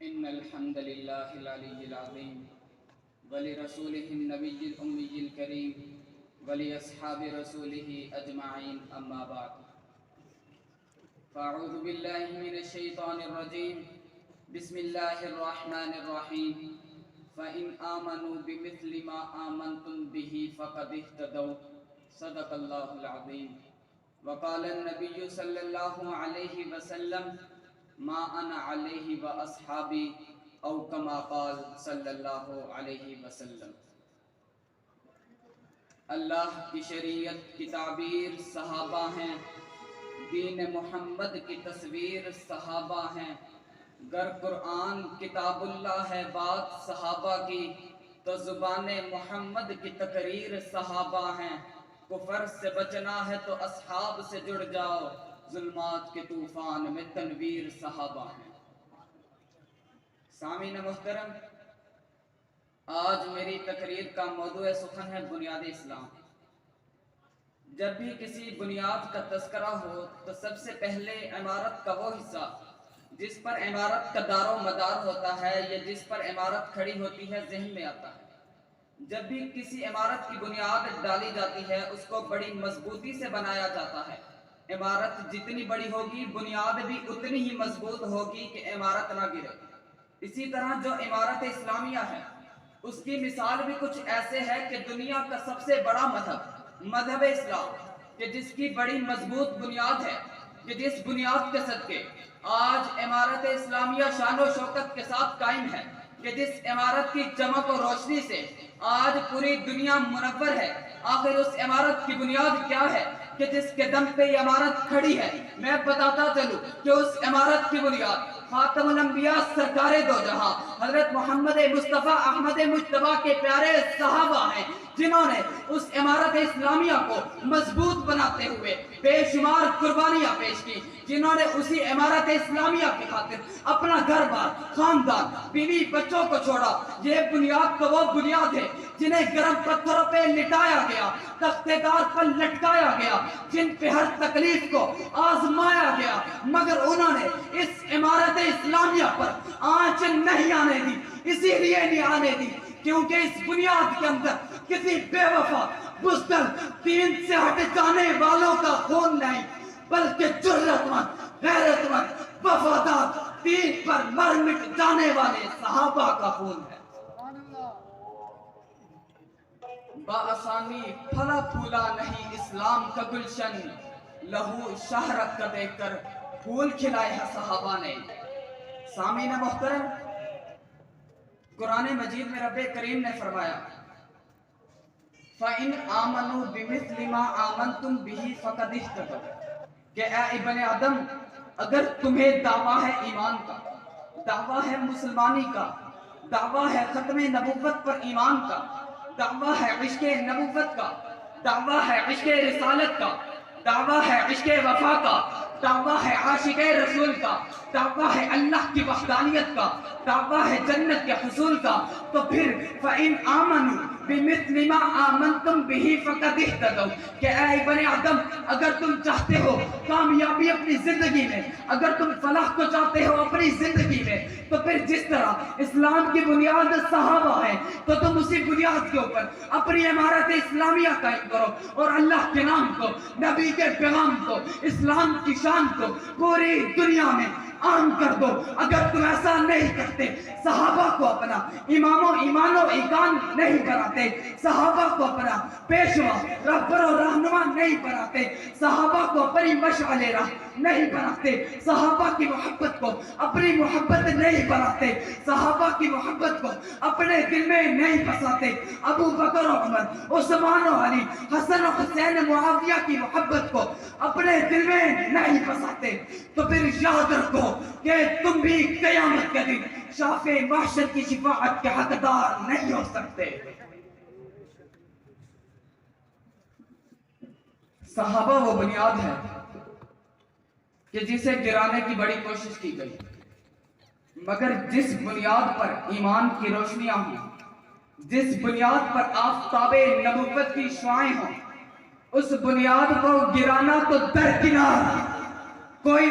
إن الحمد لله العلي العظيم ولرسوله النبي الأمي الكريم ولأصحاب رسوله أجمعين أما بعد فأعوذ بالله من الشيطان الرجيم بسم الله الرحمن الرحيم فإن آمنوا بمثل ما آمنتم به فقد اهتدوا صدق الله العظيم وقال النبي صلى الله عليه وسلم ما انا علیہ و اصحابی او کما قال صلی اللہ علیہ وسلم۔ اللہ کی شریعت کی تعبیر صحابہ ہیں، دین محمد کی تصویر صحابہ ہیں۔ گر قرآن کتاب اللہ ہے بات صحابہ کی، تو زبان محمد کی تقریر صحابہ ہیں۔ کفر سے بچنا ہے تو اصحاب سے جڑ جاؤ، ظلمات کے طوفان میں تنویر صحابہ ہیں۔ سامعین محترم، آج میری تقریر کا موضوع سخن ہے بنیاد اسلام۔ جب بھی کسی بنیاد کا تذکرہ ہو تو سب سے پہلے عمارت کا وہ حصہ جس پر عمارت کا دار و مدار ہوتا ہے یا جس پر عمارت کھڑی ہوتی ہے ذہن میں آتا ہے۔ جب بھی کسی عمارت کی بنیاد ڈالی جاتی ہے اس کو بڑی مضبوطی سے بنایا جاتا ہے۔ عمارت جتنی بڑی ہوگی بنیاد بھی اتنی ہی مضبوط ہوگی کہ عمارت نہ گرے۔ اسی طرح جو عمارت اسلامیہ ہے اس کی مثال بھی کچھ ایسے ہے کہ دنیا کا سب سے بڑا مذہب اسلام، کہ جس کی بڑی مضبوط بنیاد ہے، کہ جس بنیاد کے صدقے آج عمارت اسلامیہ شان و شوکت کے ساتھ قائم ہے، کہ جس عمارت کی چمک و روشنی سے آج پوری دنیا منور ہے۔ آخر اس عمارت کی بنیاد کیا ہے کہ جس کے دم پہ یہ عمارت کھڑی ہے؟ میں بتاتا چلوں کہ اس عمارت کی بنیاد خاتم الانبیاء سرکار دو جہاں حضرت محمد مصطفیٰ احمد مجتبیٰ کے پیارے صحابہ ہیں، جنہوں نے اس عمارت اسلامیہ کو مضبوط بناتے ہوئے بے شمار قربانیاں پیش کی، جنہوں نے اسی عمارت اسلامیہ کی خاطر اپنا گھر بار، خاندان، بیوی بچوں کو چھوڑا۔ یہ بنیاد تو وہ بنیاد ہے جنہیں گرم پتھروں پہ لٹایا گیا، تختے دار پر لٹکایا گیا، جن پہ ہر تکلیف کو آزمایا گیا، مگر انہوں نے اس عمارت اسلامیہ پر آنچ نہیں آنے دی۔ اسی لیے نہیں آنے دی کیونکہ اس بنیاد کے اندر کسی بے وفا، بزدل، دین سے ہٹ جانے والوں کا خون نہیں، بلکہ جرأت مند، غیرت مند، وفادار، دین پر مر مٹ جانے والے صحابہ کا خون ہے۔ بآسانی پھلا پھولا نہیں اسلام کا گلشن، لہو شہرت کا دیکھ کر پھول کھلائے ہیں صحابہ نے۔ سامعین محترم، قرآن مجید میں رب کریم نے فرمایا فَإِنْ آمَنُوا بِمِثْلِ مَا آمَنْتُمْ بِهِ فَقَدْ اهْتَدَوْا، کہ اے ابن آدم، اگر تمہیں دعویٰ ہے ایمان کا، دعویٰ ہے مسلمانی کا، دعویٰ ہے ختم نبوت پر ایمان کا، دعویٰ ہے عشق نبوت کا، دعویٰ ہے عشق رسالت کا، دعویٰ ہے عشق وفا کا، دعویٰ ہے عاشق رسول کا، دعویٰ ہے اللہ کی وحدانیت کا، دعویٰ ہے جنت کے حصول کا، تو پھر فَإِنْ آمَنُوا بِمِثْلِ مَا آمَنْتُمْ بِهِ فَقَدْ اهْتَدَوْا، کہ اے ابن آدم، اگر تم چاہتے ہو کامیابی اپنی زندگی میں، اگر تم فلاح کو چاہتے ہو اپنی زندگی میں، تو پھر جس طرح اسلام کی بنیاد صحابہ ہے تو تم اسی بنیاد کے اوپر اپنی عمارت اسلامیہ قائم کرو، اور اللہ کے نام کو، نبی کے پیغام کو، اسلام کی شان کو پوری دنیا میں عام کر دو۔ اگر تم ایسا نہیں کرتے، صحابہ کو اپنا امام و ایمان و ایقان نہیں بناتے، صحابہ کو اپنا پیشوا، رہبر و رہنما نہیں بناتے، صحابہ کو اپنی مشعل راہ نہیں بناتے، صحابہ کی محبت کو اپنی محبت نہیں بناتے، صحابہ کی محبت کو اپنے دل میں نہیں بساتے، ابو بکر و عمر، عثمان و علی، حسن و حسین معاویہ کی محبت کو اپنے دل میں نہیں بساتے، تو پھر یاد رکھو کہ تم بھی قیامت کے دن شافع محشر کی شفاعت کے حقدار نہیں ہو سکتے۔ صحابہ وہ بنیاد ہے کہ جسے گرانے کی بڑی کوشش کی گئی، مگر جس بنیاد پر ایمان کی روشنیاں ہوں، جس بنیاد پر آفتاب نبوت کی شعاعیں ہوں، اس بنیاد کو گرانا تو درکنار، کوئی